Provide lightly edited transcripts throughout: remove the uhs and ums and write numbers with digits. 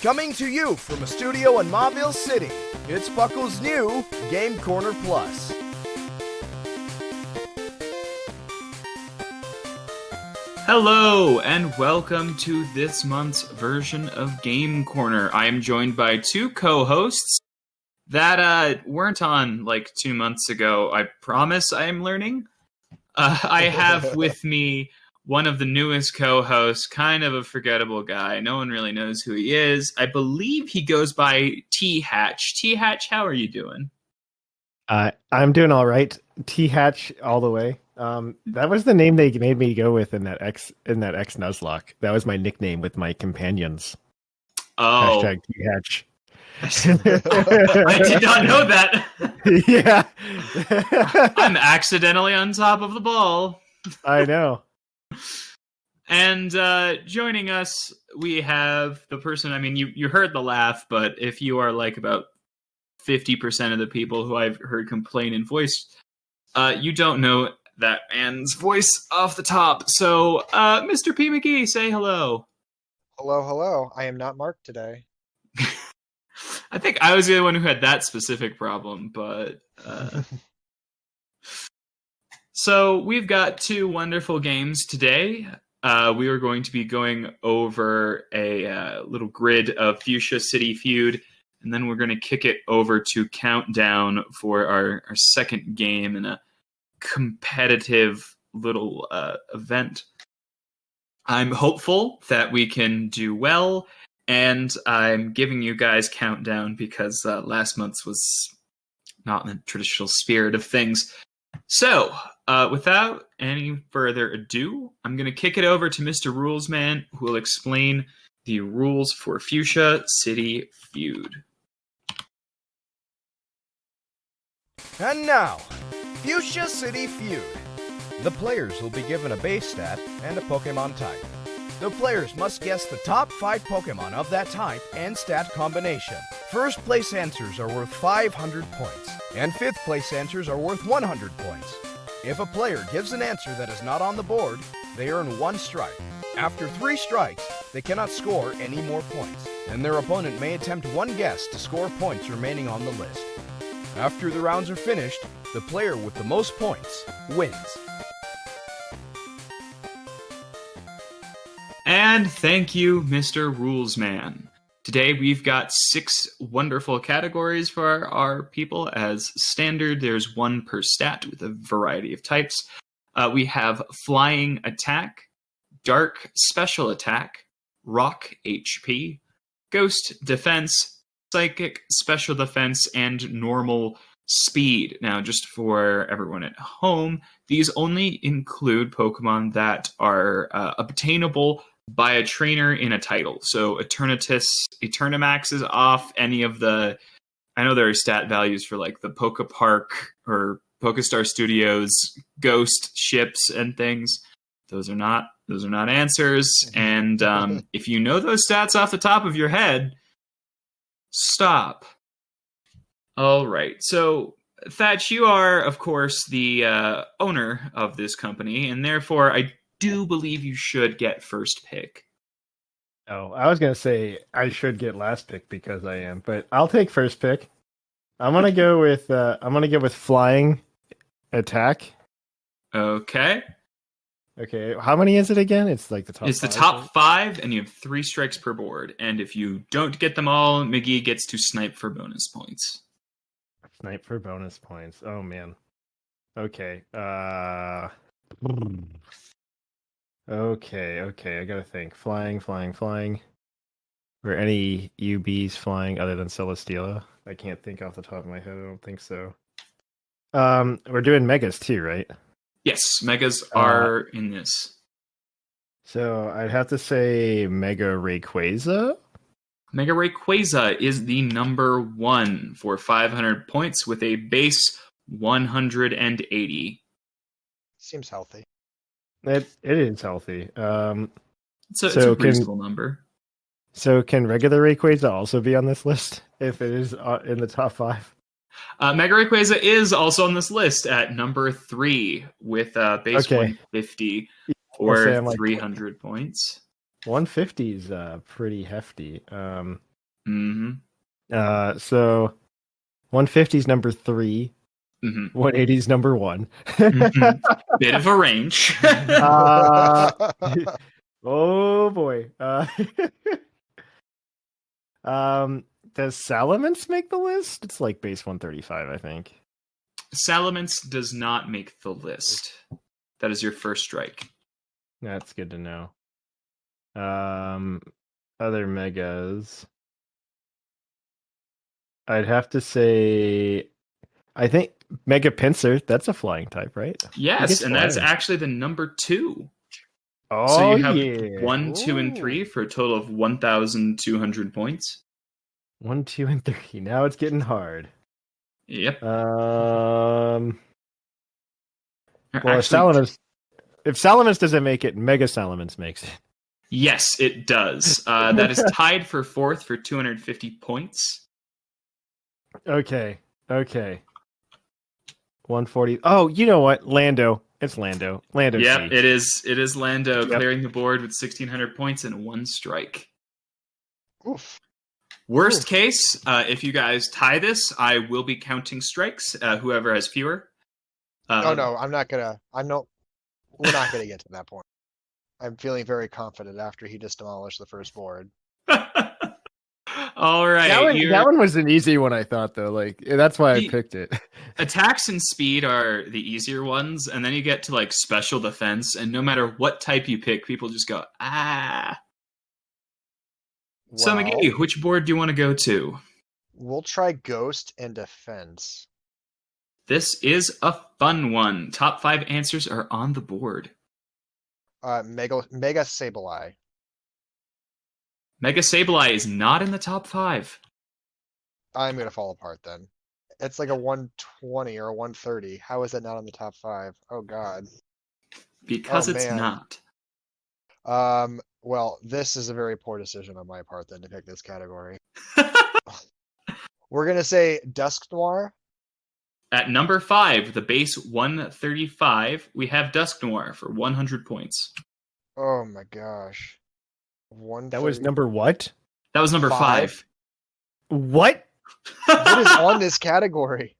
Coming to you from a studio in Mobile City, it's PUCL's new Game Corner Plus. Hello, and welcome to this month's version of Game Corner. I am joined by two co-hosts that weren't on like 2 months ago. I promise I am learning. I have with me one of the newest co-hosts, kind of a forgettable guy. No one really knows who he is. I believe he goes by T-Hatch. T-Hatch, how are you doing? I'm doing all right. T-Hatch all the way. That was the name they made me go with in that X Nuzlocke. That was my nickname with my companions. Oh. Hashtag T-Hatch. I did not know that. Yeah. I'm accidentally on top of the ball. I know. And joining us, we have the person, I mean, you heard the laugh, but if you are like about 50% of the people who I've heard complain in voice, you don't know that man's voice off the top. So, Mr. P McGee, say hello. Hello, hello. I am not Mark today. I think I was the only one who had that specific problem, but... So, we've got two wonderful games today. We are going to be going over a little grid of Fuscia City Feud, and then we're going to kick it over to Countdown for our second game in a competitive little event. I'm hopeful that we can do well, and I'm giving you guys Countdown because last month's was not in the traditional spirit of things. So, without any further ado, I'm going to kick it over to Mr. Rulesman, who will explain the rules for Fuscia City Feud. And now, Fuscia City Feud. The players will be given a base stat and a Pokemon type. The players must guess the top 5 Pokemon of that type and stat combination. First place answers are worth 500 points, and 5th place answers are worth 100 points. If a player gives an answer that is not on the board, they earn 1 strike. After 3 strikes, they cannot score any more points, and their opponent may attempt 1 guess to score points remaining on the list. After the rounds are finished, the player with the most points wins. And thank you, Mr. Rulesman. Today we've got 6 wonderful categories for our people. As standard, there's 1 per stat with a variety of types. We have Flying Attack, Dark Special Attack, Rock HP, Ghost Defense, Psychic Special Defense, and Normal Speed. Now, just for everyone at home, these only include Pokemon that are obtainable by a trainer in a title. So Eternamax is off any of the... I know there are stat values for like the Pokepark or Pokestar Studios ghost ships and things. Those are not answers. And if you know those stats off the top of your head, stop. All right. So, Thatch, you are, of course, the owner of this company, and therefore I do believe you should get first pick. Oh, I was gonna say I should get last pick because I am, but I'll take first pick. I'm gonna go with Flying Attack. Okay. Okay, how many is it again? It's like the top. It's the top 5, and you have 3 strikes per board. And if you don't get them all, McGee gets to snipe for bonus points. Snipe for bonus points. Oh man. Okay. Okay. I gotta think. Flying. Or any UBs flying other than Celesteela? I can't think off the top of my head. I don't think so. We're doing Megas too, right? Yes, Megas are in this. So I'd have to say Mega Rayquaza. Mega Rayquaza is the number 1 for 500 points with a base 180. Seems healthy. It is healthy. It's a reasonable number. So can regular Rayquaza also be on this list if it is in the top 5? Mega Rayquaza is also on this list at number 3 with base 150 or 300 points. 150 is pretty hefty. Mm-hmm. So 150 is number 3. Mm-hmm. 180 is number 1. Mm-hmm. Bit of a range. Uh, oh boy. Does Salamence make the list? It's like base 135, I think. Salamence does not make the list. That is your first strike. That's good to know. Other megas. I'd have to say, I think Mega Pinsir, that's a flying type, right? Yes, and that's flying. actually the number 2. Oh, So you have yeah. 1, 2, and 3 for a total of 1,200 points. 1, 2, and 3. Now it's getting hard. Yep. Well, Actually, if Salamence doesn't make it, Mega Salamence makes it. yes, it does. That is tied for 4th for 250 points. Okay. 140. Oh, you know what? Lando. It's Lando. Lando. Yep, C. it is. It is Lando Yep. clearing the board with 1,600 points and 1 strike. Oof. Worst case, if you guys tie this, I will be counting strikes. Whoever has fewer. Oh no, I'm not gonna. We're not gonna get to that point. I'm feeling very confident after he just demolished the first board. All right. That one was an easy one, I thought, though. Like, that's why I The- picked it. Attacks and speed are the easier ones, and then you get to like special defense, and no matter what type you pick, people just go, ah. So Well, McGee, which board do you want to go to? we'll try Ghost and Defense. This is a fun one. Top 5 answers are on the board. Mega Sableye. Mega Sableye is not in the top 5. I'm gonna fall apart then. It's like a 120 or a 130. How is that not on the top 5? Oh god. Because Oh, it's man. not. Well, this is a very poor decision on my part then to pick this category. We're gonna say Dusk Noir. At number 5, the base 135, we have Dusk Noir for 100 points. Oh my gosh. That was number what? That was number 5. What? What is on this category?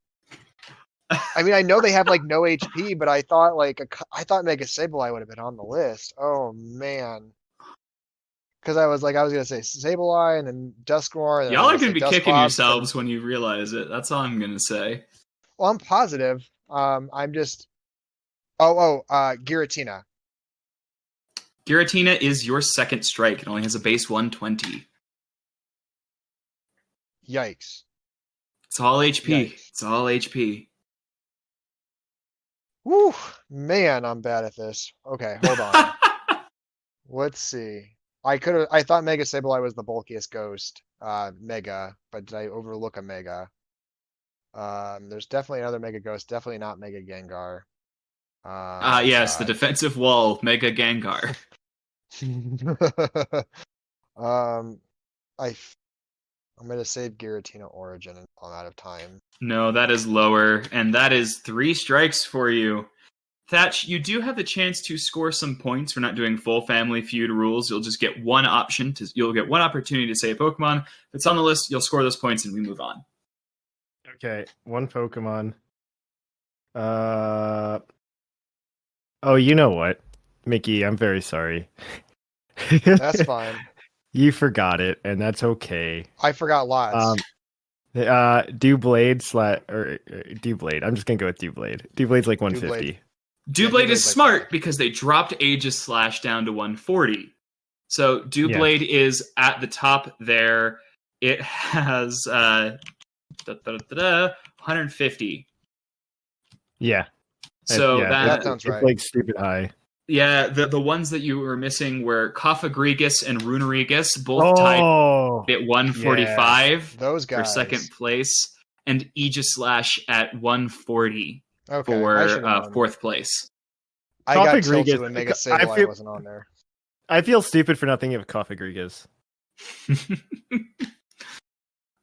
I mean, I know they have like no HP, but I thought I thought Mega Sableye would have been on the list. Oh man. Because I was gonna say Sableye and then Dusknoir. And then Y'all I are was going to say be kicking Dusclops, yourselves when you realize it. That's all I'm going to say. Well, I'm positive. I'm just. Giratina. Giratina is your second strike. It only has a base 120. Yikes. It's all HP. Yikes. It's all HP. Woo, man, I'm bad at this. Okay, hold on. Let's see. I thought Mega Sableye was the bulkiest ghost, Mega, but did I overlook a Mega? There's definitely another Mega Ghost, definitely not Mega Gengar. Yes, the defensive wall, Mega Gengar. I'm gonna save Giratina Origin and I'm out of time. No, that is lower, and that is 3 strikes for you. Thatch, you do have the chance to score some points. We're not doing full family feud rules. You'll just get one you'll get one opportunity to say a Pokemon. If it's on the list, you'll score those points and we move on. Okay, one Pokemon. Oh, you know what, Mickey? I'm very sorry. That's fine. You forgot it, and that's okay. I forgot lots. Doublade or Doublade. I'm just gonna go with Doublade. Doublade's like 150. Doublade is smart because they dropped Aegis Slash down to 140. So Doublade is at the top there. It has 150. Yeah. So that sounds right. It's like stupid high. Yeah, the ones that you were missing were Cofagrigus and Runerigus, both tied at 145 those guys for second place, and Aegislash at 140 for fourth place. I got tilted when Mega Sableye wasn't on there. I feel stupid for not thinking of Cofagrigus.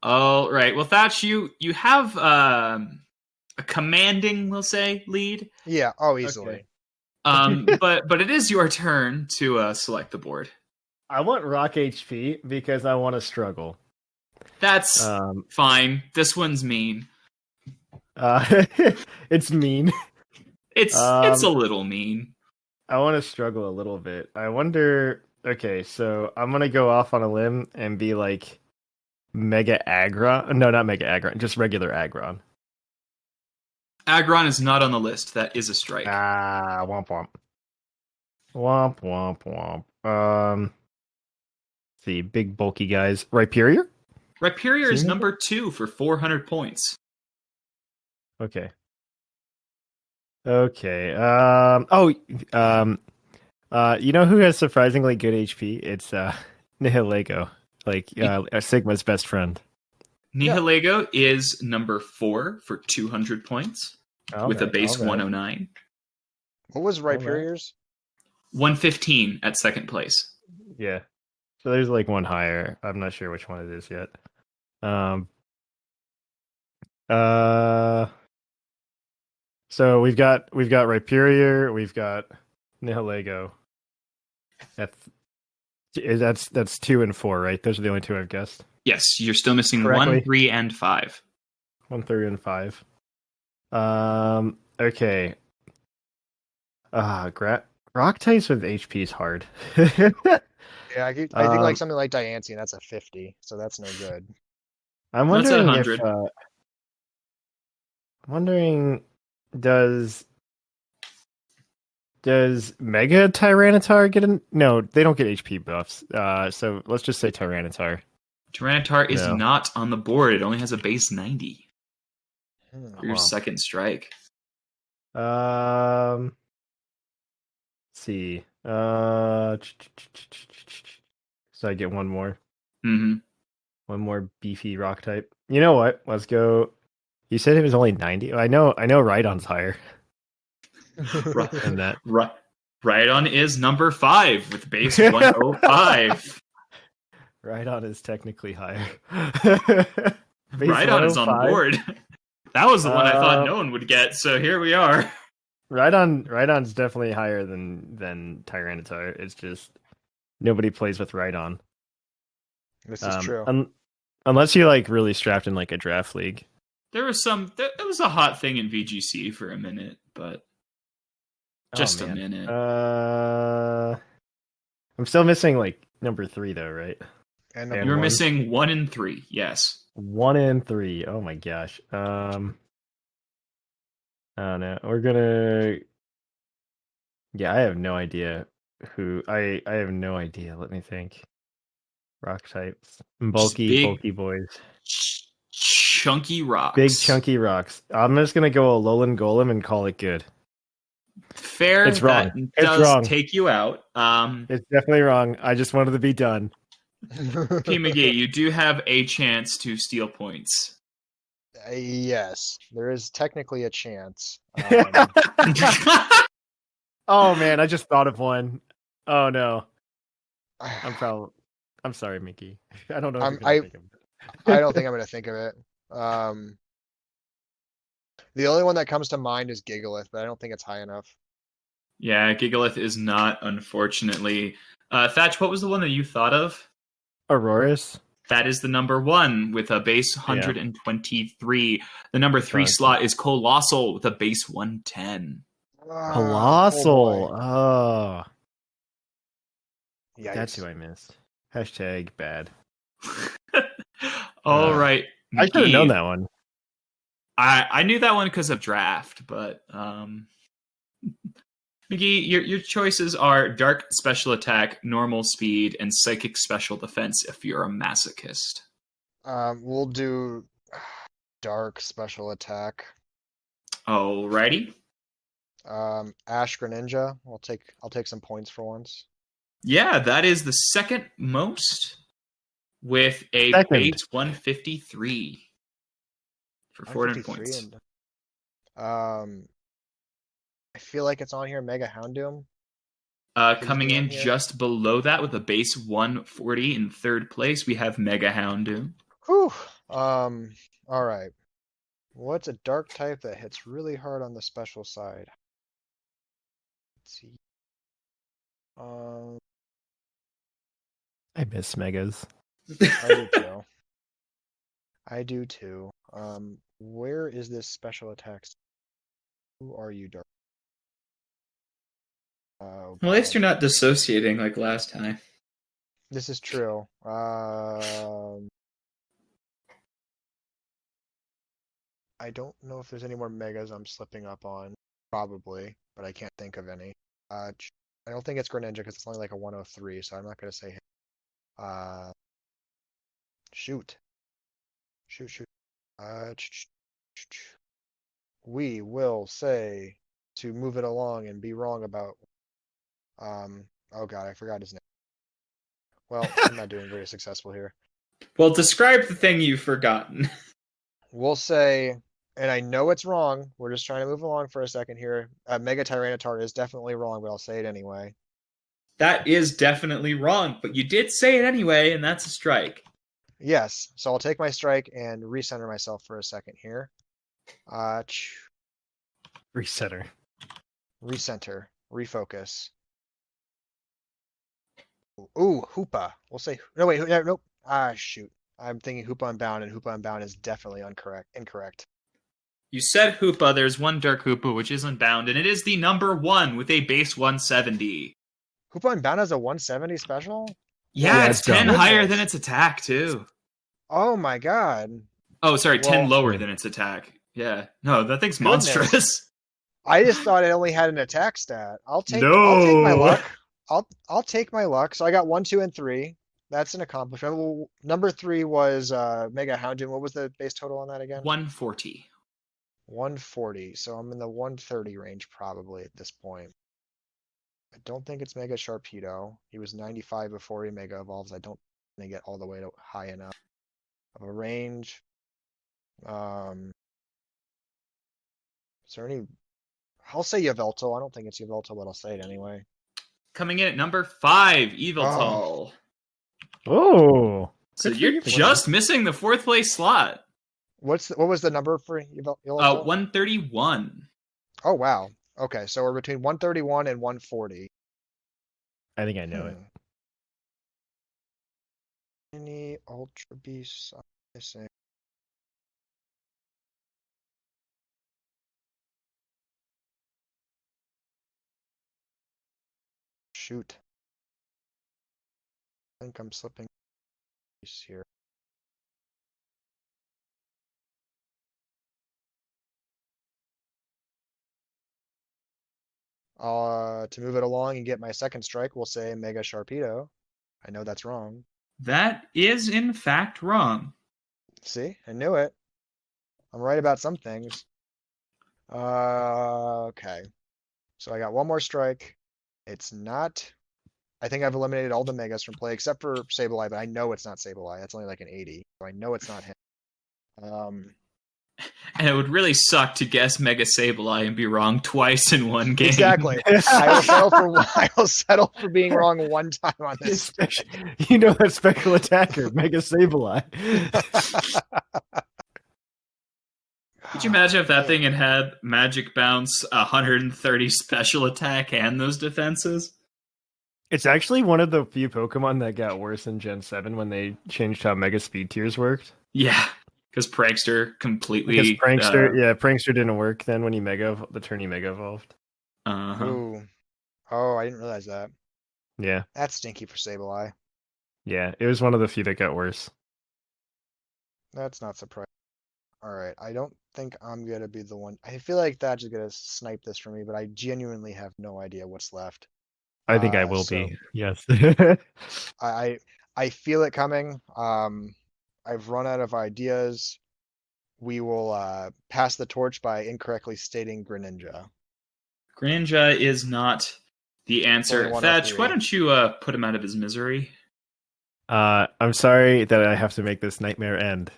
All right. Well, Thatch, you have a commanding, we'll say, lead. Yeah. Oh, easily. Okay. But it is your turn to select the board. I want Rock HP because I want to struggle. That's Um, fine. This one's mean. it's mean. It's a little mean. I want to struggle a little bit. I wonder. Okay, so I'm gonna go off on a limb and be like Mega Aggron. No, not Mega Aggron, just regular Aggron. Aggron is not on the list. That is a strike. Womp womp. Womp womp womp. See, big bulky guys. Rhyperior? Rhyperior is Seen it? number 2 for 400 points. Okay. Okay. You know who has surprisingly good HP? It's Nihilego, like Sigma's best friend. Nihilego is number 4 for 200 points with a base 109. What was right. Rhyperior's? 115 at second place. Yeah. So there's like one higher. I'm not sure which one it is yet. So we've got Rhyperior, we've got Nihilego. That's 2 and 4, right? Those are the only 2 I've guessed. Yes, you're still missing Correctly. 1, 3, and 5. 1, 3, and 5. Okay. Rock types with HP is hard. Yeah, I think like something like Diancie, that's a 50, so that's no good. I'm That's at wondering if 100. does Mega Tyranitar get an... No, they don't get HP buffs. So let's just say Tyranitar. Tyranitar is No. not on the board. It only has a base 90 for your Wow. second strike. Let's see. So I get one more. Mm-hmm. One more beefy rock type. You know what? Let's go. You said it was only 90. I know Rhydon's higher than that. Rhydon is number 5 with base 105. Rhydon is technically higher. Rhydon is on the 105? board. That was the one I thought no one would get, so here we are. Rhydon's definitely higher than Tyranitar. It's just nobody plays with Rhydon. This is true. Unless you're like really strapped in like a draft league. There was a hot thing in VGC for a minute, but just a minute. I'm still missing like number 3 though, right? And You're one. missing 1 and 3, yes. 1 and 3. Oh my gosh. I don't know. We're gonna. Yeah, I have no idea who. I have no idea. Let me think. Rock types, bulky boys, chunky rocks, big chunky rocks. I'm just gonna go a Alolan Golem and call it good. Fair. It's wrong. That It's does wrong. take you out. It's definitely wrong. I just wanted to be done. P McGee, you do have a chance to steal points. Yes, there is technically a chance. Oh man, I just thought of one. Oh no, I'm sorry, Mickey. I don't know. If you're gonna think of it. I don't think I'm gonna think of it. The only one that comes to mind is Gigalith, but I don't think it's high enough. Yeah, Gigalith is not, unfortunately. Thatch, what was the one that you thought of? Auroras. That is the number 1 with a base 123. The number 3 slot is Colossal with a base 110. Colossal. Oh, Yikes. that's who I missed. Hashtag bad. All right. I should have McGee. known that one. I knew that one because of draft, but McGee, your choices are Dark Special Attack, Normal Speed, and Psychic Special Defense if you're a masochist. We'll do Dark Special Attack. Alrighty. Ash Greninja. I'll take some points for once. Yeah, that is the second most with a base 153 for 400 points. I feel like it's on here, Mega Houndoom. Coming in just below that with a base 140 in third place, we have Mega Houndoom. Whew. All right. What's a dark type that hits really hard on the special side? Let's see. I miss Megas. I do too. I do too. Where is this special attack? Who are you, Dark? Oh At least God. you're not dissociating like last time. This is true. I don't know if there's any more megas I'm slipping up on. Probably, but I can't think of any. I don't think it's Greninja because it's only like a 103, so I'm not gonna say him. Uh, shoot. Shoot, shoot. We will say to move it along and be wrong about, oh God, I forgot his name. Well, I'm not doing very successful here. Well, describe the thing you've forgotten. We'll say, and I know it's wrong. We're just trying to move along for a second here. Mega Tyranitar is definitely wrong, but I'll say it anyway. That is definitely wrong, but you did say it anyway, and that's a strike. Yes, so I'll take my strike and recenter myself for a second here. Recenter. Recenter, refocus. Ooh, Hoopa. We'll say, no, wait, nope. Shoot. I'm thinking Hoopa Unbound, and Hoopa Unbound is definitely incorrect. You said Hoopa, there's one Dark Hoopa, which is Unbound, and it is the number 1 with a base 170. Hoopa Unbound has a 170 special? Yeah, Yeah, it's it's 10 dumb. higher than its attack, too. Oh my God. Oh, sorry, 10 Well- lower than its attack. Yeah. No, that thing's Goodness. monstrous. I just thought it only had an attack stat. I'll take my No. luck. I'll take my luck. So I got 1, 2, and 3. That's an accomplishment. Well, number 3 was Mega Houndoom. What was the base total on that again? 140. 140. So I'm in the 130 range probably at this point. I don't think it's Mega Sharpedo. He was 95 before he Mega Evolves. I don't think get all the way to high enough of a range. Is there any? I'll say Yveltal. I don't think it's Yveltal, but I'll say it anyway. Coming in at number 5, Yveltal. Oh. So good for you're you, just missing the 4th place slot. What was the number for Yveltal? 131. Oh wow. Okay, so we're between 131 and 140. I think I know it. Any Ultra Beasts I'm missing? Shoot. I think I'm slipping here. To move it along and get my second strike, we'll say Mega Sharpedo. I know that's wrong. That is, in fact, wrong. See, I knew it. I'm right about some things. Okay. So I got one more strike. It's not. I think I've eliminated all the Megas from play except for Sableye, but I know it's not Sableye. That's only like an 80. So I know it's not him. And it would really suck to guess Mega Sableye and be wrong twice in one game. Exactly. I will settle for being wrong one time on this. You know that special attacker, Mega Sableye. Could you imagine if that thing had Magic Bounce, 130 special attack, and those defenses? It's actually one of the few Pokemon that got worse in Gen 7 when they changed how Mega Speed tiers worked. Yeah, because Prankster completely... Because Prankster didn't work then when the turn he Mega Evolved. Uh-huh. Ooh. Oh, I didn't realize that. Yeah. That's stinky for Sableye. Yeah, it was one of the few that got worse. That's not surprising. Alright, I don't think I'm gonna be the one. I feel like Thatch is gonna snipe this for me, but I genuinely have no idea what's left. I think I will so- be. Yes. I feel it coming. I've run out of ideas. We will pass the torch by incorrectly stating Greninja. Greninja is not the answer. Only one of Thatch, three. why don't you put him out of his misery? I'm sorry that I have to make this nightmare end.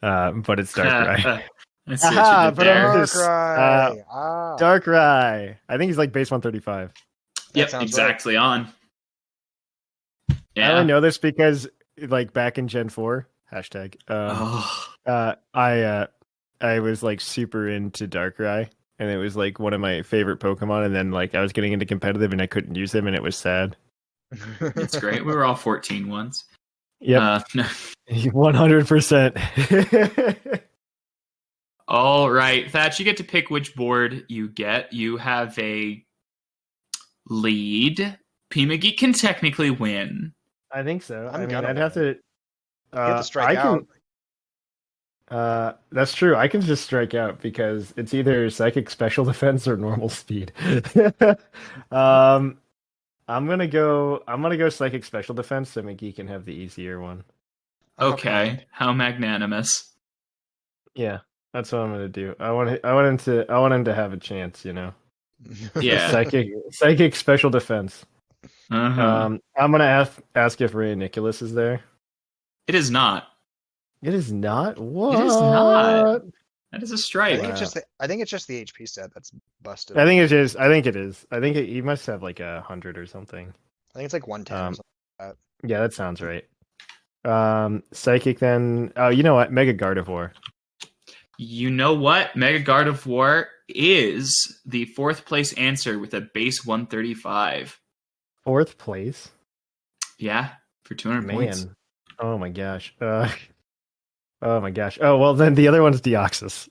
But it's Darkrai. I see what Aha, you did but there. I'm just- Darkrai! Darkrai. I think he's like base 135. Yep, sounds right. exactly on. I Yeah. only know this because like back in Gen 4, hashtag, Oh. I was like super into Darkrai, and it was like one of my favorite Pokemon, and then like I was getting into competitive and I couldn't use him, and it was sad. It's great. We were all 14 once. Yep, No. 100%. All right, Thatch, you get to pick which board you get. You have a lead. P McGee can technically win. I think so. I'm I mean, gonna I'd have win. to. You have to strike I out. can. That's true. I can just strike out because it's either psychic special defense or normal speed. um, I'm gonna go. I'm gonna go psychic special defense so McGee can have the easier one. Okay, how magnanimous. Yeah, that's what I'm gonna do. I want him to have a chance. Yeah. Psychic special defense. Uh-huh. I'm gonna ask if Ray and Nicholas is there. It is not. It is not. What? It is not. That is a I strike. think it's just the HP set that's busted. I think it is. I think it is. He must have like 100 or something. I think it's like 110 or something. Yeah, that sounds right. Psychic then. Oh, you know what? Mega Gardevoir. You know what? Mega Gardevoir is the 4th place answer with a base 135. 4th place. Yeah, for 200 points. Man. Oh my gosh. Oh my gosh. Oh well, then the other one's Deoxys.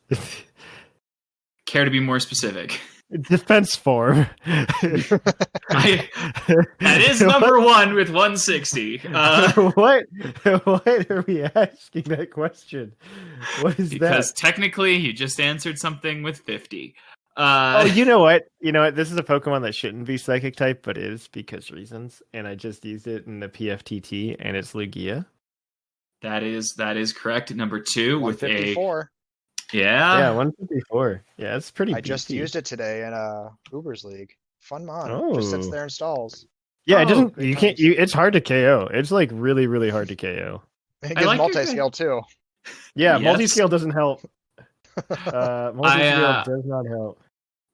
Care to be more specific? Defense form. That is number 1 with 160. What? What are we asking that question? What is Because that? technically, you just answered something with 50. Oh, you know what? You know what? This is a Pokemon that shouldn't be Psychic type, but is because reasons. And I just used it in the PFTT, and it's Lugia. That is correct. Number 2 with a 154. Yeah, 154. Yeah, it's pretty. I just beefy. used it today in Uber's League. Fun mon. Just sits Oh. there and stalls. Yeah, Oh, it doesn't. great You can't. times. It's hard to KO. It's like really, really hard to KO. And it I gives like your multi-scale too. Yeah, Yes. multi-scale doesn't help. Multi-scale does not help.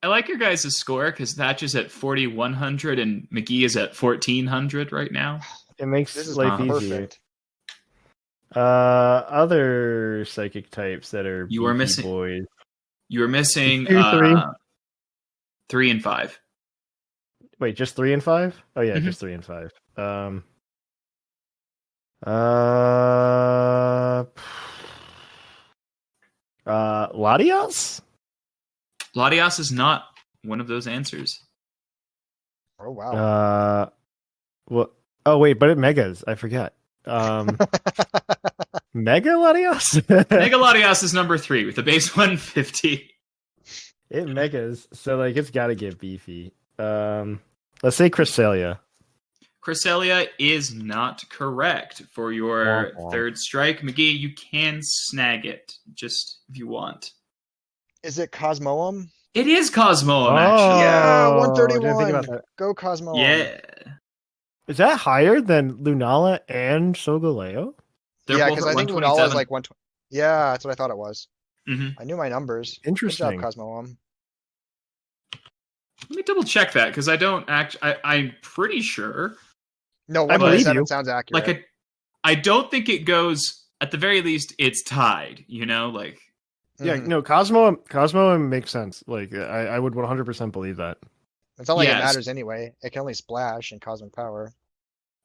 I like your guys' score because Thatch is at 4,100 and McGee is at 1,400 right now. It makes This is life easier. perfect. Other psychic types that are You are beefy missing- boys. You are missing 2, 3. 3 and 5. Wait, just 3 and 5? Oh yeah, Mhm. just 3 and 5. Uh, Latias? Latias is not one of those answers. Oh wow. Well, oh wait, but it megas. I forgot. Mega Latias? Mega Latias is number 3 with a base 150. It megas, so like it's got to get beefy. Let's say Cresselia. Cresselia is not correct for your Womp womp. 3rd strike. McGee, you can snag it just if you want. Is it Cosmoem? It is Cosmoem, actually. Yeah, Oh, 131. didn't think about that. Go Cosmoem. Yeah. Is that higher than Lunala and Solgaleo? They're Yeah, both because at I think Lunala 127. is like 120. Yeah, that's what I thought it was. Mhm. I knew my numbers. Interesting. Good job, Cosmoem. Let me double check that because I don't actually. I'm pretty sure. No, I believe 127 you. sounds accurate. I don't think it goes. At the very least, it's tied. You know, like Yeah, Mhm. no, Cosmo makes sense. Like I would 100% believe that. It's not like Yes. it matters anyway. It can only splash in Cosmic Power.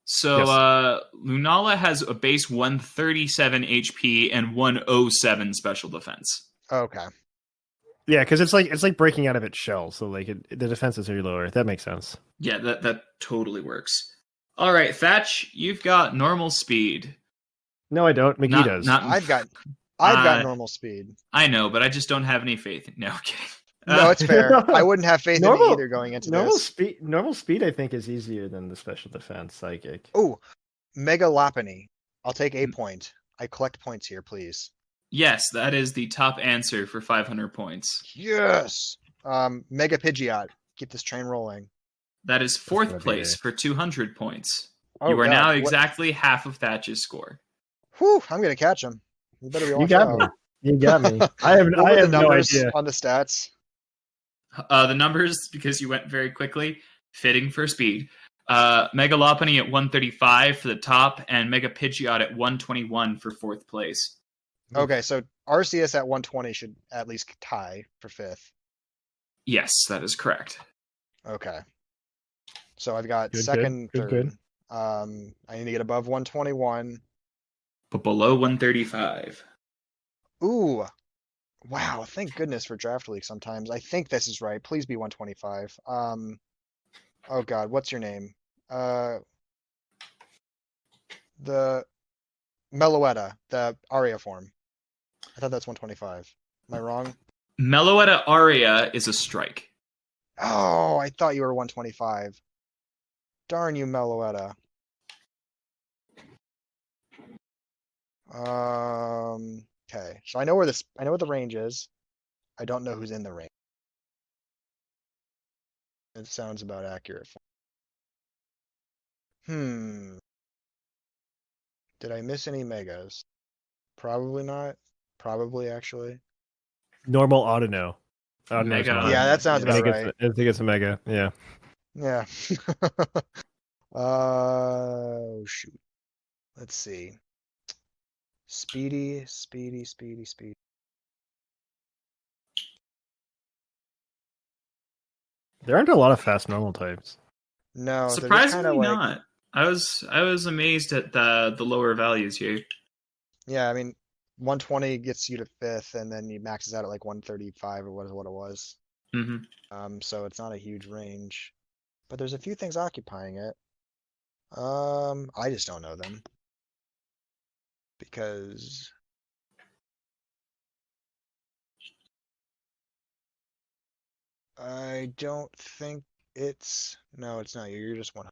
so. Yes. Lunala has a base 137 HP and 107 special defense. Okay. Yeah, because it's like breaking out of its shell, so like the defenses are lower. That makes sense. Yeah, that totally works. All right, Thatch, you've got normal speed. No, I don't. McGee does. I've got Uh, normal speed. I know, but I just don't have any faith. No, I'm kidding. No, it's fair. I wouldn't have faith in it Normal- either going into normal this. speed. Normal speed, I think, is easier than the special defense psychic. Oh, Mega Lopunny. I'll take Mm. a point. I collect points here, please. Yes, that is the top answer for 500 points. Yes. Mega Pidgeot. Keep this train rolling. That is gonna 4th be place a- for 200 points. Oh, You are God. now What- exactly half of Thatch's score. Whew, I'm gonna catch him. You better be You watching got out. me. You got me. I have What were the no numbers idea. on the stats? The numbers, because you went very quickly, fitting for speed. Mega Lopunny at 135 for the top, and Mega Pidgeot at 121 for 4th place. Okay, so Arceus at 120 should at least tie for 5th. Yes, that is correct. Okay. So I've got Good, second, good, third. good. I need to get above 121. but below 135. Ooh. Wow, thank goodness for Draft League sometimes. I think this is right. Please be 125. Oh God, what's your name? The Meloetta, the Aria form. I thought that's 125. Am I wrong? Meloetta Aria is a strike. Oh, I thought you were 125. Darn you, Meloetta. Okay, so I know where I know what the range is. I don't know who's in the range. It sounds about accurate. Did I miss any megas? Probably not. Probably actually. Normal Audino. Mega. Yeah, that sounds about right. I think it's a mega. Yeah. Yeah. Shoot. Let's see. Speedy. There aren't a lot of fast normal types. No, Surprisingly not. I was amazed at the lower values here. Yeah, I mean, 120 gets you to 5th, and then you maxes out at like 135 or what it was. Mm-hmm. So it's not a huge range, but there's a few things occupying it. I just don't know them because I don't think no, it's not you. You're just 100.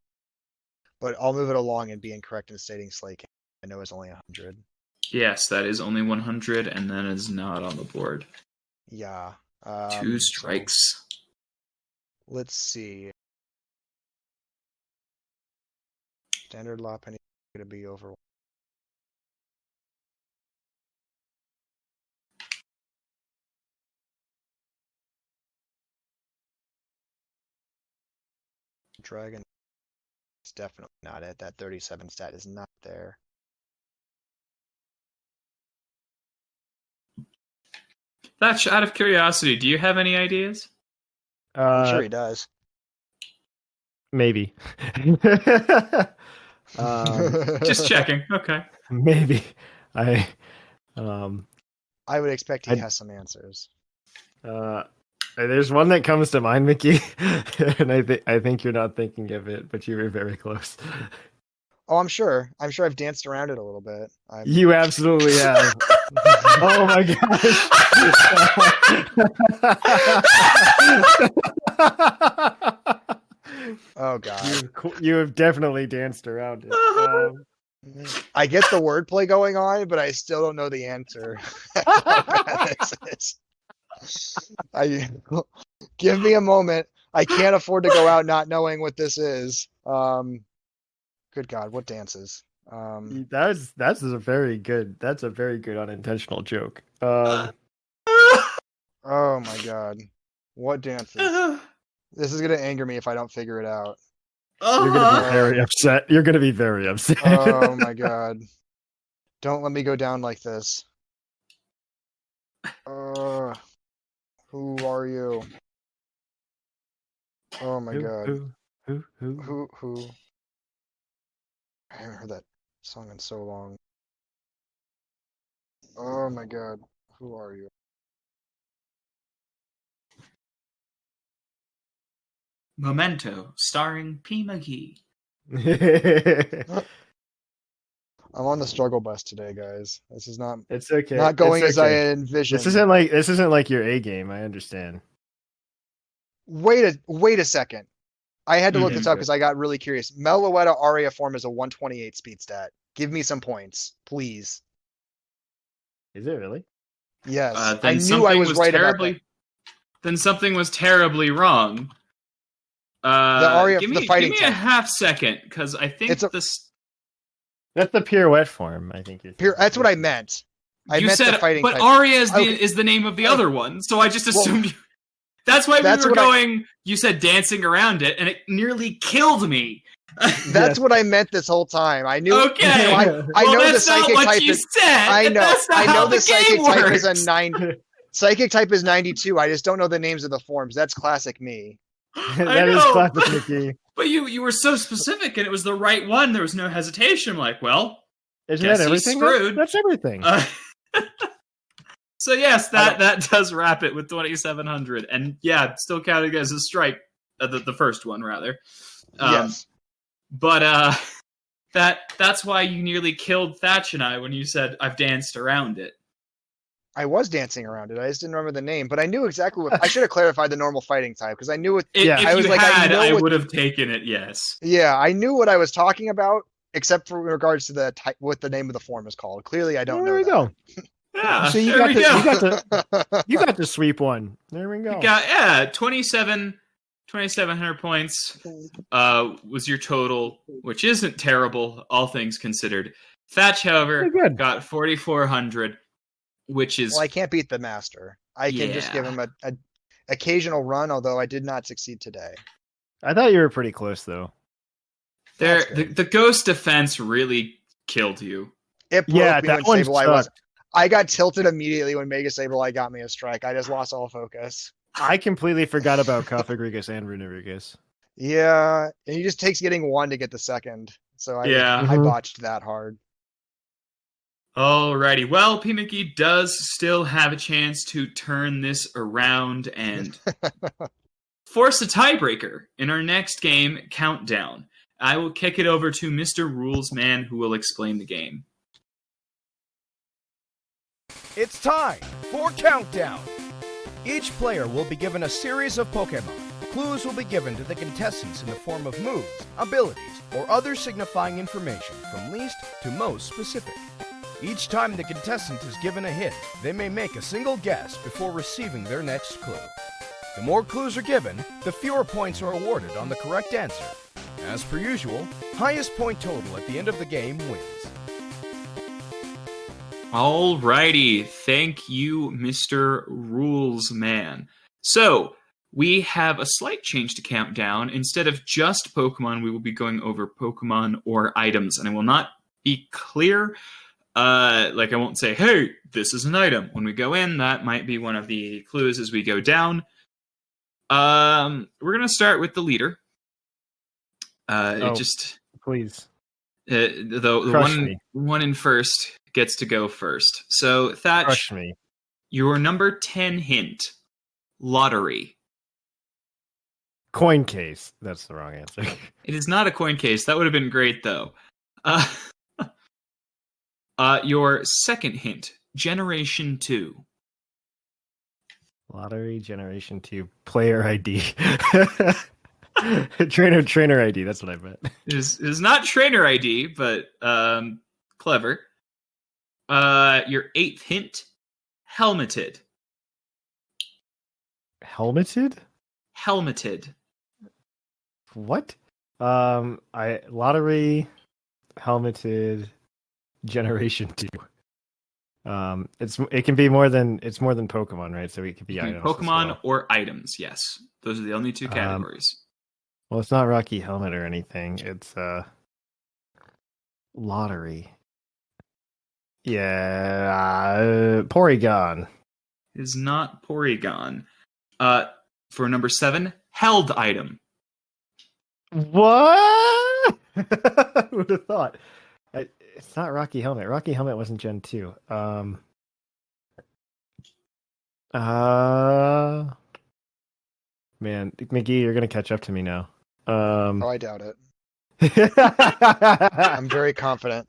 But I'll move it along and be incorrect in stating Slake. I know it's only 100. Yes, that is only 100, and that is not on the board. Yeah. 2 strikes. So let's see. Standard law penny going to be over. Dragon is definitely not it. That 37 stat is not there. Thatch, out of curiosity, do you have any ideas? I'm sure he does. Maybe. Just checking. Okay. Maybe. I would expect he has some answers. There's one that comes to mind, Mickey, and I think you're not thinking of it, but you were very close. Oh, I'm sure. I've danced around it a little bit. You absolutely have. Oh my gosh. Oh god. You have definitely danced around it. I get the wordplay going on, but I still don't know the answer. Give me a moment. I can't afford to go out not knowing what this is. Good God, what dances? That's a very good unintentional joke. Oh my God, what dances? This is gonna anger me if I don't figure it out. You're gonna be very upset. You're gonna be very upset. Oh my God, don't let me go down like this. Who are you? Oh my God. Who? I haven't heard that song in so long. Oh my God. Who are you? Memento, starring P McGee. I'm on the struggle bus today, guys. This is not. It's okay. Not going as I envisioned. This isn't like your A game. I understand. Wait a second. I had to look this up because I got really curious. Meloetta Aria form is a 128 speed stat. Give me some points, please. Is it really? Yes. I knew I was right about that. Then something was terribly wrong. The Aria, give the fighting give me a half second, because I think that's the pirouette form. I think that's what I meant. You said, the fighting but type. Aria is the name of the other one, so I just assumed. That's why we were going. You said dancing around it, and it nearly killed me. That's what I meant this whole time. I knew. Okay, I know the psychic type is. Said, I know. I know the psychic works. type is a 90. Psychic type is 92. I just don't know the names of the forms. That's classic me. That is classic Mickey. But you were so specific, and it was the right one. There was no hesitation. I'm like, well, Isn't Guess that he's everything? screwed. That's everything. So yes, that does wrap it with 2,700, and yeah, still counted as a strike, the first one rather. Yes. But that's why you nearly killed Thatch and I when you said I've danced around it. I was dancing around it. I just didn't remember the name, but I knew exactly what. I should have clarified the normal fighting type because I knew what. Yeah. If I was you like, had, I I know what. would have taken it. Yes. Yeah, I knew what I was talking about, except for in regards to the type, what the name of the form is called. Clearly, I don't There know we go. Yeah. So you there got we to, go. you got to, that. you got to sweep one. There we go. You got 2,700 points was your total, which isn't terrible, all things considered. Thatch, however, Pretty good. got 4,400, which is Well, I can't beat the master. I can just give him a occasional run, although I did not succeed today. I thought you were pretty close though. there. That's good. The ghost defense really killed you. It broke Yeah, me that when one Sableye was. sucked. I got tilted immediately when Mega Sableye got me a strike. I just lost all focus. I completely forgot about Cofagrigus and Runerigus. Yeah, and he just takes getting one to get the second. So I Yeah. botched that hard. Alrighty. Well, P McGee does still have a chance to turn this around and force a tiebreaker in our next game countdown. I will kick it over to Mr. Rules Man, who will explain the game. It's time for Countdown! Each player will be given a series of Pokemon. Clues will be given to the contestants in the form of moves, abilities, or other signifying information from least to most specific. Each time the contestant is given a hint, they may make a single guess before receiving their next clue. The more clues are given, the fewer points are awarded on the correct answer. As per usual, highest point total at the end of the game wins. Alrighty. Thank you, Mr. Rules Man. So, we have a slight change to countdown. Instead of just Pokemon, we will be going over Pokemon or items. And I will not be clear. Like, I won't say, hey, this is an item. When we go in, that might be one of the clues as we go down. We're going to start with the leader. Please. The one in first gets to go first. So, Thatch, Crush me. your number 10 hint, lottery. Coin case. That's the wrong answer. It is not a coin case. That would have been great, though. Your second hint, Generation 2. Lottery Generation 2 player ID. trainer ID, that's what I meant. It is not trainer ID, but clever. Your eighth hint, helmeted. Helmeted? Helmeted. What? Lottery helmeted Generation 2. It can be more than Pokemon, right? So it could be items. Pokemon or items, yes. Those are the only two categories. Well, it's not Rocky Helmet or anything. It's lottery. Yeah, Porygon. It is not Porygon. For number 7, held item. What? Who would have thought? It's not Rocky Helmet. Rocky Helmet wasn't Gen 2. Man, McGee, you're gonna catch up to me now. Oh, I doubt it. I'm very confident.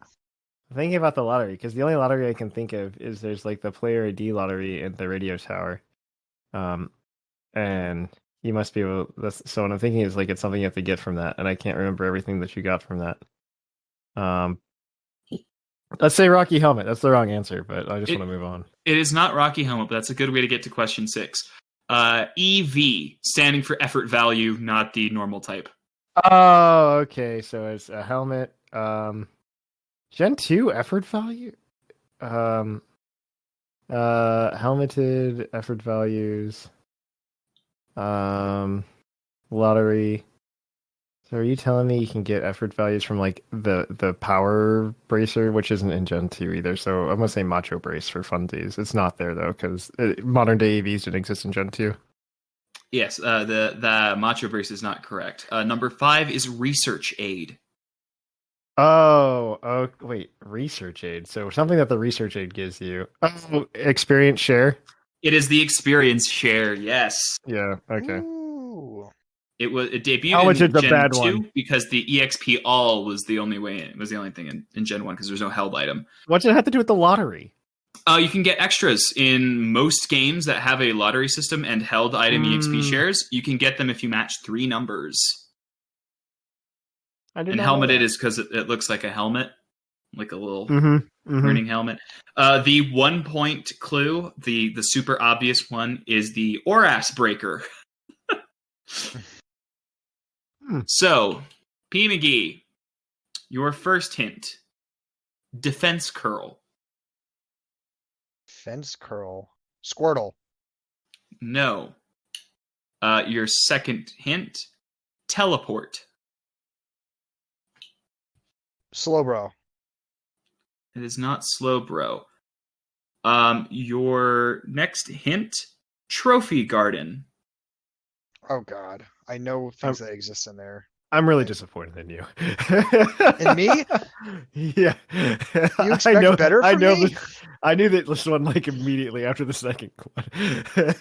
Thinking about the lottery, because the only lottery I can think of is there's like the player ID lottery at the radio tower. And you must be able. So what I'm thinking is like it's something you have to get from that, and I can't remember everything that you got from that. Let's say Rocky Helmet. That's the wrong answer, but I just want to move on. It is not Rocky Helmet, but that's a good way to get to question 6. EV, standing for effort value, not the normal type. Oh, okay. So it's a helmet. Gen 2 effort value? Helmeted effort values. Lottery. So are you telling me you can get effort values from like the power bracer, which isn't in Gen 2 either? So I'm gonna say Macho Brace for funsies. It's not there though, because modern day EVs didn't exist in Gen 2. Yes, the Macho Brace is not correct. Number 5 is research aid. Oh, wait, research aid. So something that the research aid gives you. Oh, experience share. It is the experience share. Yes, Yeah. Okay. Ooh. it debuted How much is in the Gen bad 2 one? because the EXP all was the only way. It was the only thing in Gen 1 because there's no held item. What's it have to do with the lottery? You can get extras in most games that have a lottery system and held item EXP shares. You can get them if you match 3 numbers. I did And not know helmeted that. is because it looks like a helmet, like a little Mm-hmm. running helmet. The 1 point clue, the super obvious one, is the Oras Breaker. Hmm. So, P McGee, your first hint: defense curl. Fence curl. Squirtle. No. Your second hint: teleport. Slowbro. It is not slow, bro. Your next hint: trophy garden. Oh god. I know I'm, things that exist in there. I'm really I- disappointed in you. In me? Yeah. You expect better I from know me? this. I knew that this one like immediately after the second one.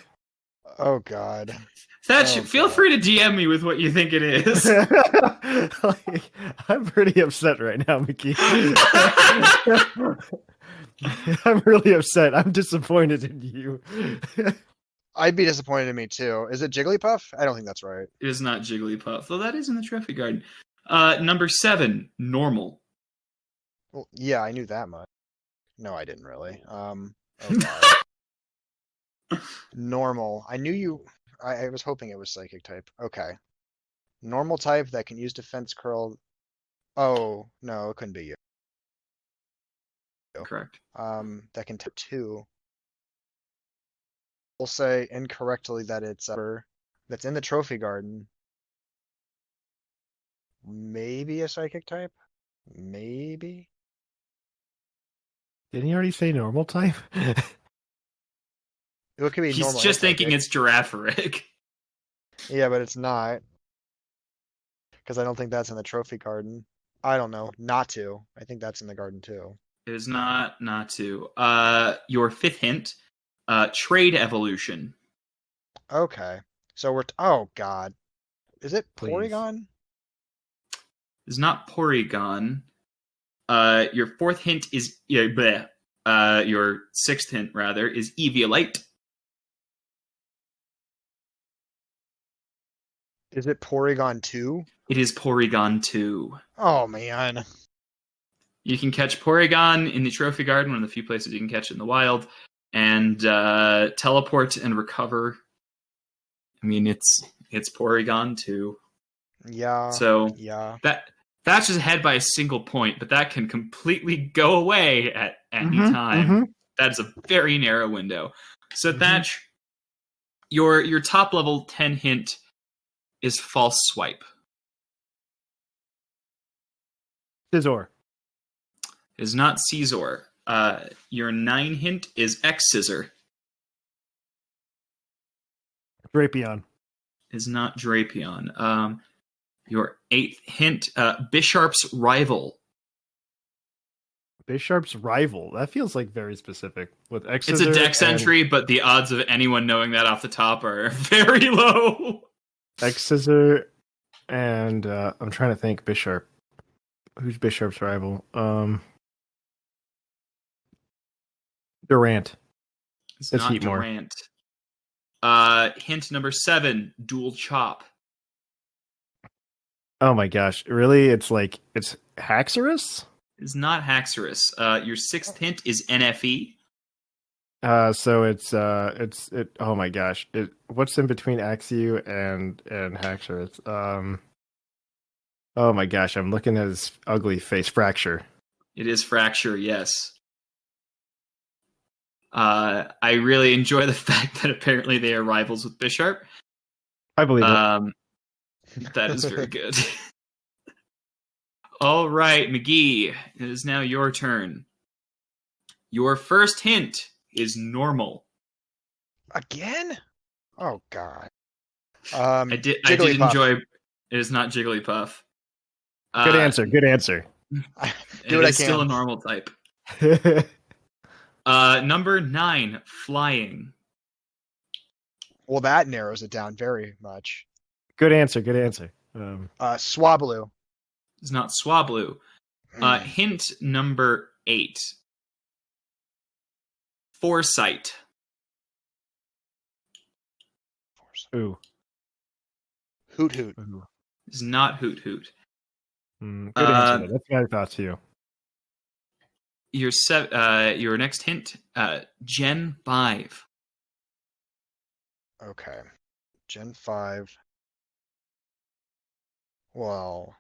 Oh god. Thatch, Oh feel god. free to DM me with what you think it is. Like, I'm pretty upset right now, Mickey. I'm really upset. I'm disappointed in you. I'd be disappointed in me too. Is it Jigglypuff? I don't think that's right. It is not Jigglypuff, though that is in the trophy garden. Number 7, normal. Well, yeah, I knew that much. No, I didn't really. Oh god. Normal. I knew you. I was hoping it was psychic type. Okay. Normal type that can use defense curl. Oh, no, it couldn't be you. Correct. That can tip two. We'll say incorrectly that it's that's in the trophy garden. Maybe a psychic type? Maybe? Didn't he already say normal type? It could be He's normal and just thinking psychic. it's Giraffaric. Yeah, but it's not. Because I don't think that's in the trophy garden. I don't know. Not to. I think that's in the garden too. It is not to. Your fifth hint, trade evolution. Okay. So oh god. Is it Please. Porygon? Is not Porygon. Your fourth hint is your sixth hint rather is Eviolite. Is it Porygon 2? It is Porygon 2. Oh man. You can catch Porygon in the Trophy Garden, one of the few places you can catch it in the wild, and teleport and recover. I mean, it's Porygon 2. Yeah. So Yeah. that's just ahead by a single point, but that can completely go away at any Mhm, time. mhm. That is a very narrow window. So Mhm. Thatch, your top level 10 hint is false swipe. Scizor. It is not Caesar. Your 9 hint is X Scissor. Drapion. Is not Drapion. Your 8th hint, Bisharp's rival. Bisharp's rival. That feels like very specific. With X It's a dex entry, but the odds of anyone knowing that off the top are very low. X Scissor and I'm trying to think Bisharp. Who's Bisharp's rival? Durant. It's It's not Heatmore. Durant. Hint number 7, dual chop. Oh my gosh. Really? It's Haxorus? It's not Haxorus. Your 6th hint is NFE. So it's oh my gosh. What's in between Axew and Haxorus? Oh my gosh, I'm looking at his ugly face. Fracture. It is Fracture, yes. I really enjoy the fact that apparently they are rivals with Bisharp. I believe it. That is very good. All right, McGee, it is now your turn. Your first hint is normal. Again? Oh god. I did Jigglypuff. enjoy. It is not Jigglypuff. Good answer. Good answer. Do It what I is still a can. normal type. Number 9, flying. Well, that narrows it down very much. Good answer. Good answer. Swablu. It's not Swablu. Hint number 8, foresight. Ooh. Hoot hoot. Ooh. It's not Hoot Hoot. Good answer. Though. That's what I thought too. Your next hint, Gen 5. Okay. Gen 5. Well,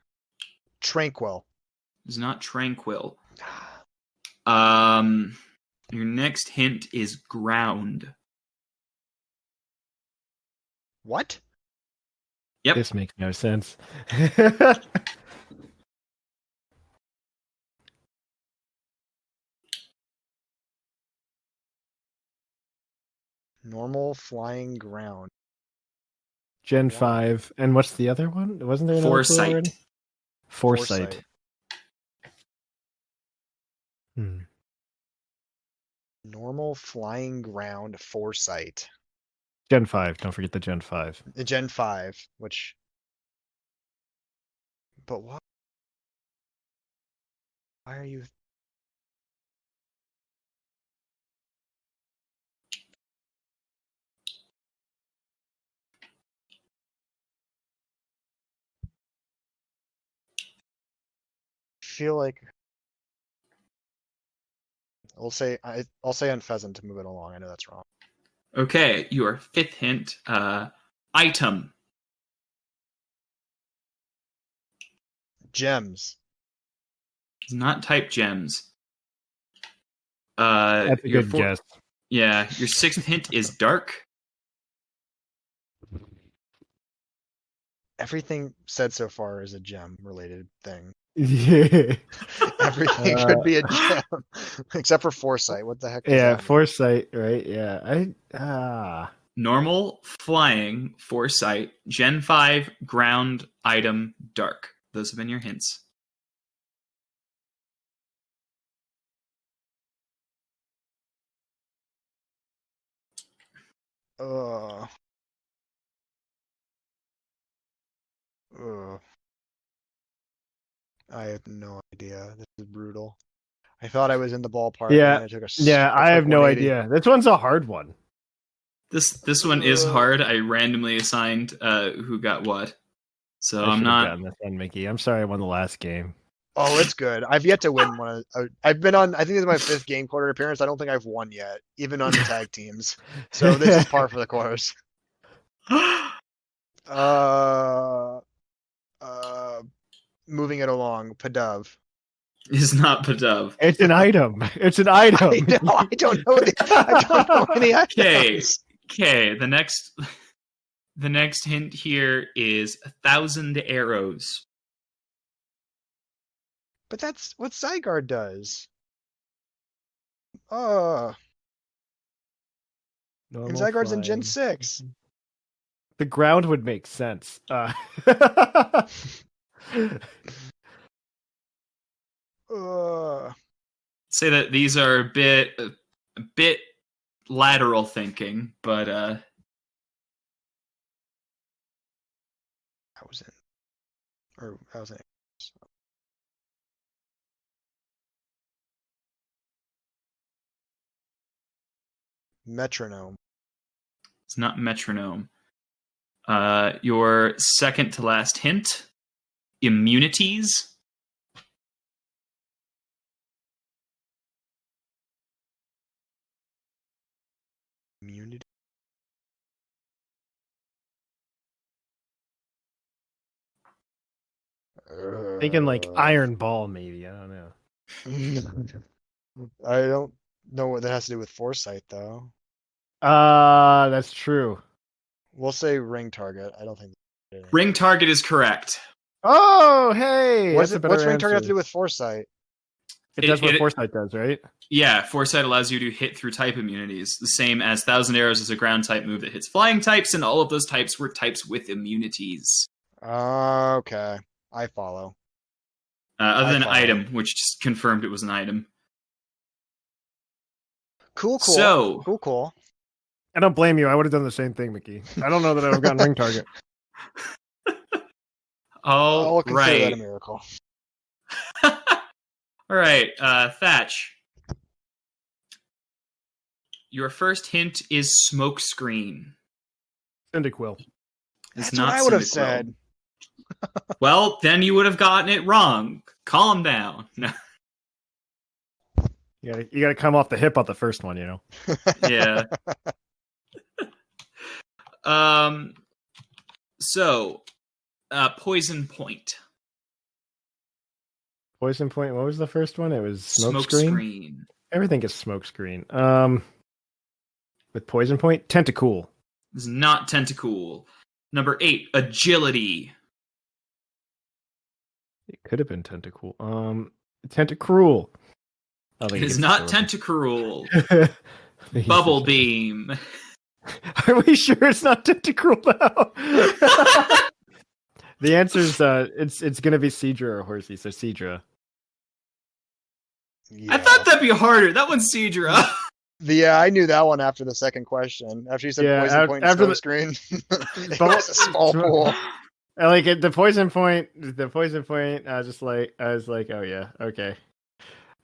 Tranquil. It's not Tranquil. Your next hint is ground. What? Yep. This makes no sense. Normal flying ground. Gen 5. And what's the other one? Wasn't there another clue already? Foresight. Foresight. Hmm. Normal flying ground foresight. Gen 5. Don't forget the Gen 5. The Gen 5, which. But what? Why are you. Feel like. I'll say on pheasant to move it along. I know that's wrong. Okay, your 5th hint, item. Gems. It's not type gems. That's a good guess. Yeah, your 6th hint is dark. Everything said so far is a gem related thing. Yeah. Everything could be a gem. Except for foresight. What the heck does Yeah, that mean? foresight, right? Yeah. Normal, flying, foresight, Gen 5, ground, item, dark. Those have been your hints. Ugh. Ugh. I have no idea. This is brutal. I thought I was in the ballpark, and then I took a I have quick no 180. idea. This one's a hard one. This one is hard. I randomly assigned who got what. So I I'm should have not. gotten this one, Mickey. I'm sorry I won the last game. Oh, it's good. I've yet to win one. I've been on. I think this is my 5th game quarter appearance. I don't think I've won yet, even on the tag teams. So this is par for the course. Moving it along. Padav. Is not Padav. It's an item. It's an item. I don't know. I don't know any items. Okay. The next hint here is 1,000 arrows. But that's what Zygarde does. Normal And Zygarde's in Gen flying. 6. The ground would make sense. Say that these are a bit lateral thinking, but I was in. Metronome. it's not metronome. Your second to last hint, immunities. Immunity. Thinking like Iron Ball, maybe. I don't know. I don't know what that has to do with foresight, though. That's true. We'll say ring target. I don't think. Ring target is correct. Oh, hey! What's That's a better ring target have to answer. do with foresight? It does what foresight does, right? Yeah, foresight allows you to hit through type immunities, the same as 1,000 arrows is a ground type move that hits flying types, and all of those types were types with immunities. Okay, I follow. Other I than follow. item, which just confirmed it was an item. Cool. So- Cool. I don't blame you. I would have done the same thing, McGee. I don't know that I would have gotten ring target. All I'll consider that right. a miracle. All right, Thatch. Your first hint is smoke screen. Cyndaquil. It's That's not what I would have Cyndaquil. said. Well, then you would have gotten it wrong. Calm down. No. You gotta come off the hip on the first one, you know. Yeah. So, Poison Point. Poison point. What was the first one? It was Smoke screen. screen. Everything is smoke screen. With poison point, tentacool. Is not Tentacool. Number 8, Agility. It could have been tentacool. Tentacruel. It is not Tentacruel. Tentacool. Bubble Beam. Are we sure it's not tentacruel now? The answer is it's gonna be Seadra or Horsey, so Seadra. Yeah. I thought that'd be harder. That one's Seadra. Yeah, I knew that one after the second question. After you said Yeah, poison point and after smoke the- screen, it Bubble- was a small pool. I like it. The poison point. I was like, oh yeah, okay.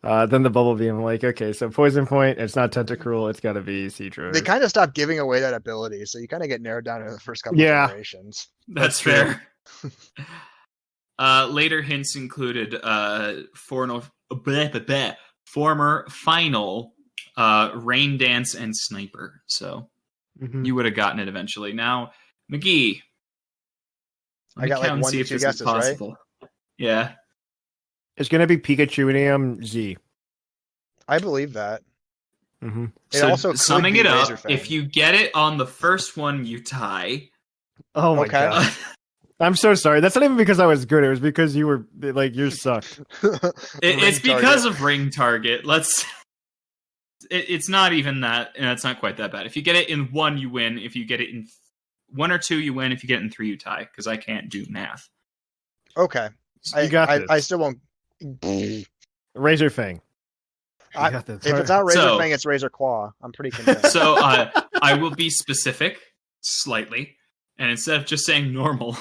Then the bubble beam. I'm like, okay, so poison point. It's not tentacruel. It's got to be Seadra. They kind of stopped giving away that ability, so you kind of get narrowed down in the first couple Yeah. of generations. That's true. fair. Later hints included former final Rain Dance and Sniper. So Mhm. you would have gotten it eventually. Now, McGee. Let I me got, like, count and 1 see to if 2 this guesses, is right? possible. Yeah. It's gonna be Pikachu Z. I believe that. Mm-hmm. It So also could summing be it up, Razorfang. if you get it on the first one, you tie. Oh my Okay. god. I'm so sorry. That's not even because I was good. It was because you were like you sucked. It's Ring because target. of ring target. It's not even that. It's not quite that bad. If you get it in 1, you win. If you get it in 1 or 2, you win. If you get it in 3, you tie. Because I can't do math. Okay. You got I this. still won't. Razor Fang. I- got this. If it's not Razor So- Fang, it's Razor Claw. I'm pretty convinced. So I will be specific slightly, and instead of just saying normal,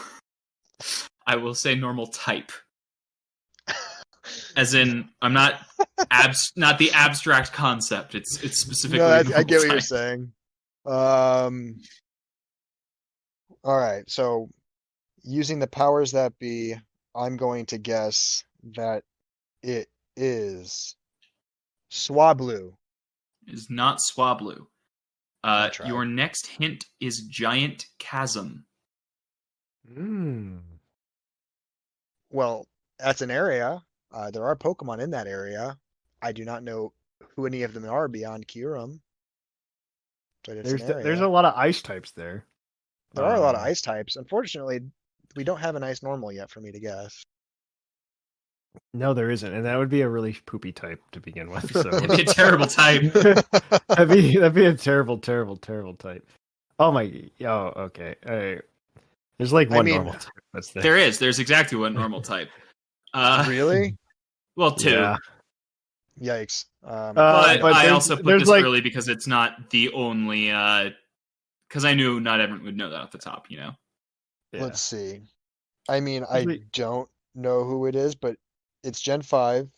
I will say normal type. As in, I'm not not the abstract concept. It's specifically. No, I normal get what you're type. saying. All right. So using the powers that be, I'm going to guess that it is Swablu. Is not Swablu. I tried. Your next hint is Giant Chasm. Well, that's an area. There are Pokemon in that area. I do not know who any of them are beyond Kyurem. But it's an area. There's a lot of ice types there. There are a lot of ice types. Unfortunately, we don't have an ice normal yet for me to guess. No, there isn't, and that would be a really poopy type to begin with. So It'd be a terrible type. that'd be a terrible type. Oh my. Oh, okay. All right. There's like I one mean- normal type. That's the. There is. There's exactly one normal type. Really? Well, 2. Yeah. Yikes. But but I there's- also put there's this like- early because it's not the only. Because I knew not everyone would know that off the top. You know. Yeah. Let's see. I mean, I Usually- don't know who it is, but it's Gen 5.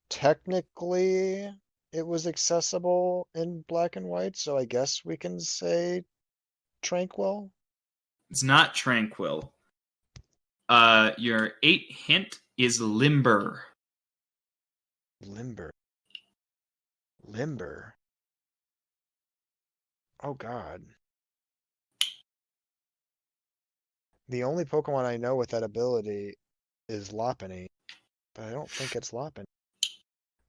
Technically, it was accessible in black and white, so I guess we can say Tranquil. It's not Tranquil. Your 8 hint is Limber. Limber. Limber. Oh god. The only Pokemon I know with that ability is Lopunny, but I don't think it's Lopunny.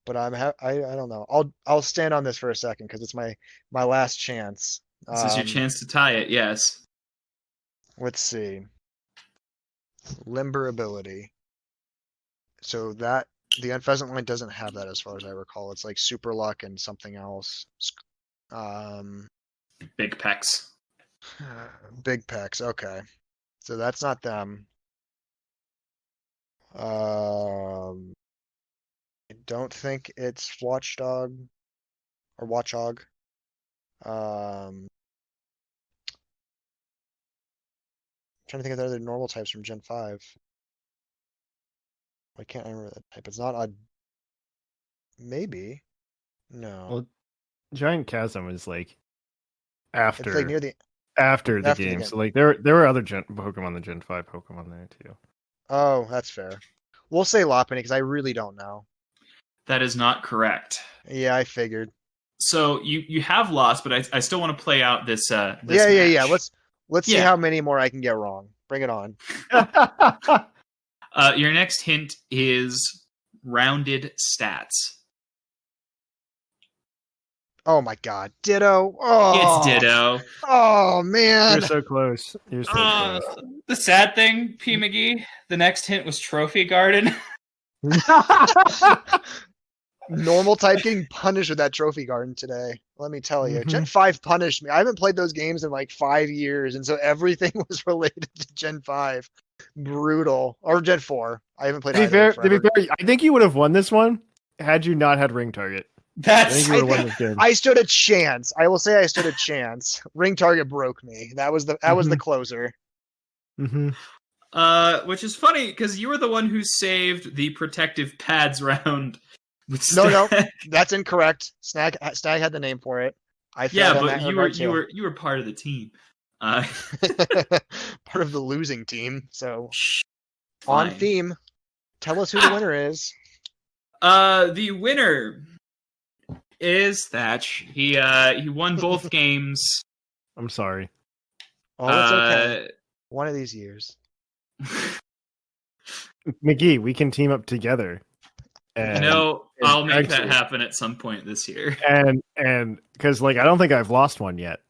But I don't know. I'll stand on this for a second because it's my last chance. This is your chance to tie it. Yes. Let's see. Limber ability. So that the Unpheasant line doesn't have that as far as I recall. It's like Super Luck and something else. Big pecs. Big Pecs. Okay. So that's not them. I don't think it's Watchdog or Watchog. Trying to think of the other normal types from Gen 5. Why can't I remember that type? It's not a. Maybe. No. Well, Giant Chasm is like It's like after near the after the after the game. game. So like there were other Pokemon, the Gen 5 Pokemon there too. Oh, that's fair. We'll say Lopunny because I really don't know. That is not correct. Yeah, I figured. So you have lost, but I still want to play out this this Yeah. match. Let's see Yeah. how many more I can get wrong. Bring it on. Your next hint is rounded stats. Oh my God, Ditto. Oh, It's Ditto. Oh man. You're so close. You're so close. The sad thing, P McGee, the next hint was Trophy Garden. Normal type getting punished with that Trophy Garden today. Let me tell you. Mhm. Gen 5 punished me. I haven't played those games in like 5 years, and so everything was related to Gen 5. Brutal. Or Gen 4. I haven't played To be either fair, in forever. I think you would have won this one had you not had Ring Target. I That's think you would have won this game. I stood a chance. I will say I stood a chance. Ring Target broke me. That was the Mhm. closer. Hmm. which is funny because you were the one who saved the protective pads round. With No, Stag. that's incorrect. Stag had the name for it. I Yeah, failed on but that you regard too. were part of the team. Part of the losing team. So Fine. on theme. Tell us who the winner is. The winner is Thatch. He won both games. I'm sorry. Oh, it's okay. One of these years. McGee, we can team up together. And, I'll make actually- that happen at some point this year. And because like I don't think I've lost one yet.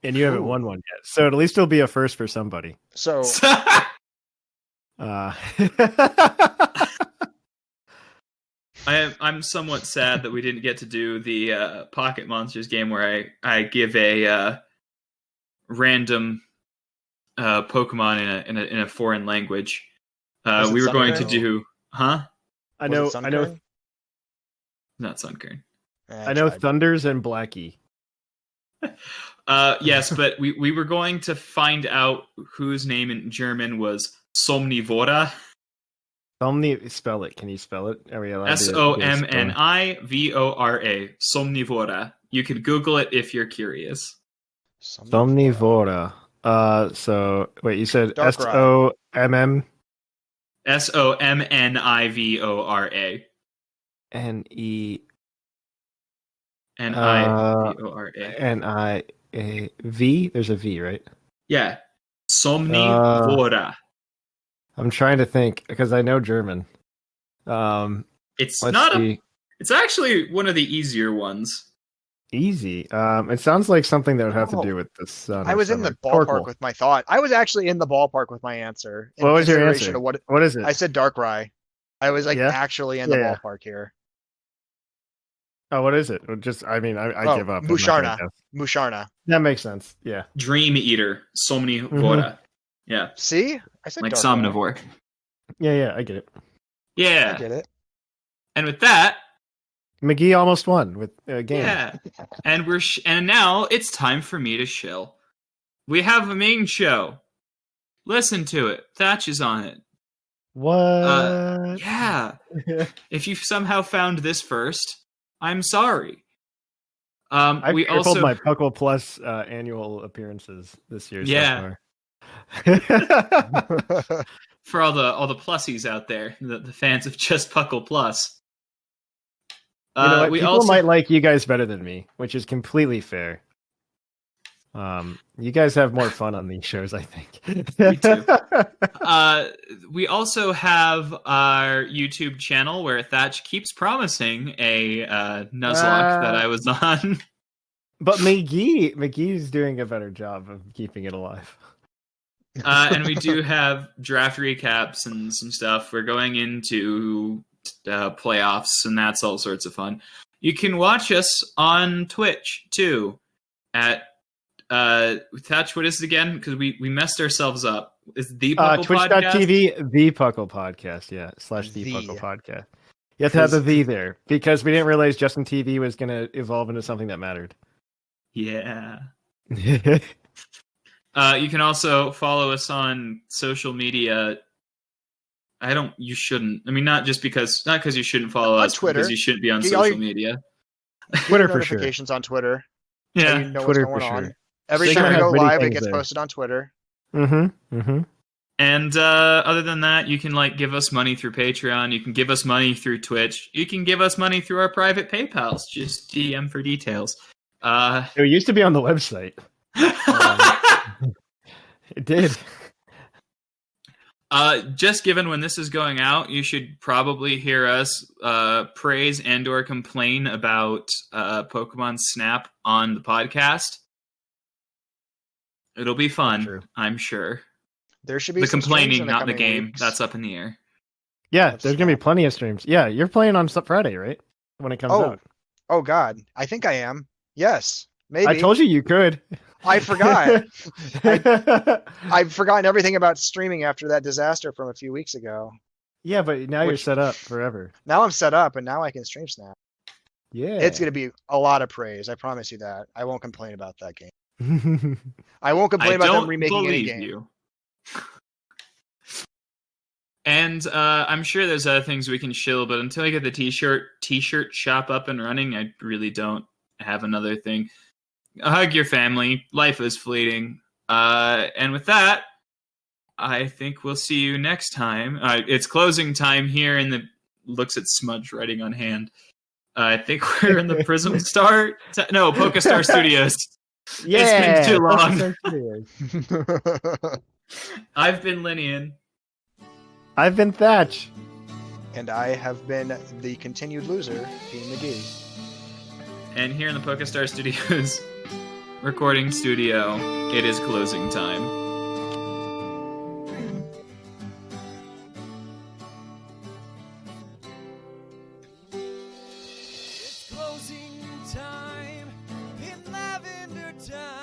And you haven't Ooh. won one yet. So at least it'll be a first for somebody. So I'm somewhat sad that we didn't get to do the Pocket Monsters game where I give a random Pokemon in a foreign language. Was it We were going Sunkern? to do, huh? I was it know Sunkern? Not Sunkern. I know tried. Thunders and Blackie. Yes, but we were going to find out whose name in German was Somnivora. Spell it. Can you spell it? Are we allowed to Somnivora. Somnivora. You could Google it if you're curious. Somnivora. So wait, you said Darkrai. SOMM Somnivora. Nivora. V. There's a V, right? Yeah. Somnivora. I'm trying to think because I know German. It's Let's not see. It's actually one of the easier ones. Easy. It sounds like something that would have to do with the sun. I was in the ballpark with my thought. I was actually in the ballpark with my answer. What was your consideration answer? Of what is it? I said Darkrai. I was like Yeah? actually in the Yeah. ballpark here. Oh, what is it? Just, I mean, I give up. I'm not Musharna. gonna guess. Musharna. That makes sense. Yeah. Dream Eater. Somnivora. Yeah. See? I said Like Darkrai. Somnivore. Yeah, I get it. Yeah. I get it. And with that, McGee almost won with a game. yeah. And and now it's time for me to shill. We have a main show. Listen to it. Thatch is on it. What? Yeah. If you somehow found this first, I'm sorry. I've We tripled also my Puckle Plus annual appearances this year Yeah. so far. for all the plussies out there, the fans of just Puckle Plus. You know what? We People also might like you guys better than me, which is completely fair. You guys have more fun on these shows, I think. Me too. We also have our YouTube channel where Thatch keeps promising a Nuzlocke that I was on. But McGee's doing a better job of keeping it alive. And we do have draft recaps and some stuff. We're going into playoffs, and that's all sorts of fun. You can watch us on Twitch too at Thatch, what is it again? Because we messed ourselves up. It's the Puckle Podcast. Twitch.tv, the Puckle Podcast, yeah, / the Puckle Podcast. You have to have the V there because we didn't realize Justin TV was going to evolve into something that mattered. Yeah. You can also follow us on social media. You shouldn't. I mean, not because you shouldn't follow On us, Twitter. because you shouldn't be on Get all social your- media. Twitter for sure. Notifications on Twitter. So Yeah. you know Twitter what's for going on. sure. Every They time can we have go many live, it things gets there. posted on Twitter. And other than that, you can give us money through Patreon. You can give us money through Twitch. You can give us money through our private PayPals. Just DM for details. It used to be on the website. It did. Just given when this is going out, you should probably hear us praise and/or complain about Pokemon Snap on the podcast. It'll be fun, True. I'm sure. There should be The some streams complaining, in the not the coming game. weeks. That's up in the air. Yeah, Of there's going to be Snap. plenty of streams. Yeah, you're playing on Friday, right? When it comes Oh, out. oh God, I think I am. Yes, maybe. I told you could. I forgot. I've forgotten everything about streaming after that disaster from a few weeks ago. Yeah, but now you're Which- set up forever. Now I'm set up, and now I can stream Snap. Yeah. It's gonna be a lot of praise. I promise you that. I won't complain about that game. I won't complain I about don't them remaking any believe game. you. And I'm sure there's other things we can shill, but until I get the t-shirt shop up and running, I really don't have another thing. Hug your family. Life is fleeting. And with that, I think we'll see you next time. It's closing time here in the looks at smudge writing on hand. I think we're in the Prism Star. No, Pokestar Studios. Yeah. It's been too long. Pokestar Studios. I've been Linian. I've been Thatch. And I have been the continued loser, P McGee. And here in the Pokestar Studios recording studio, it is closing time. It's closing time in Lavender Town.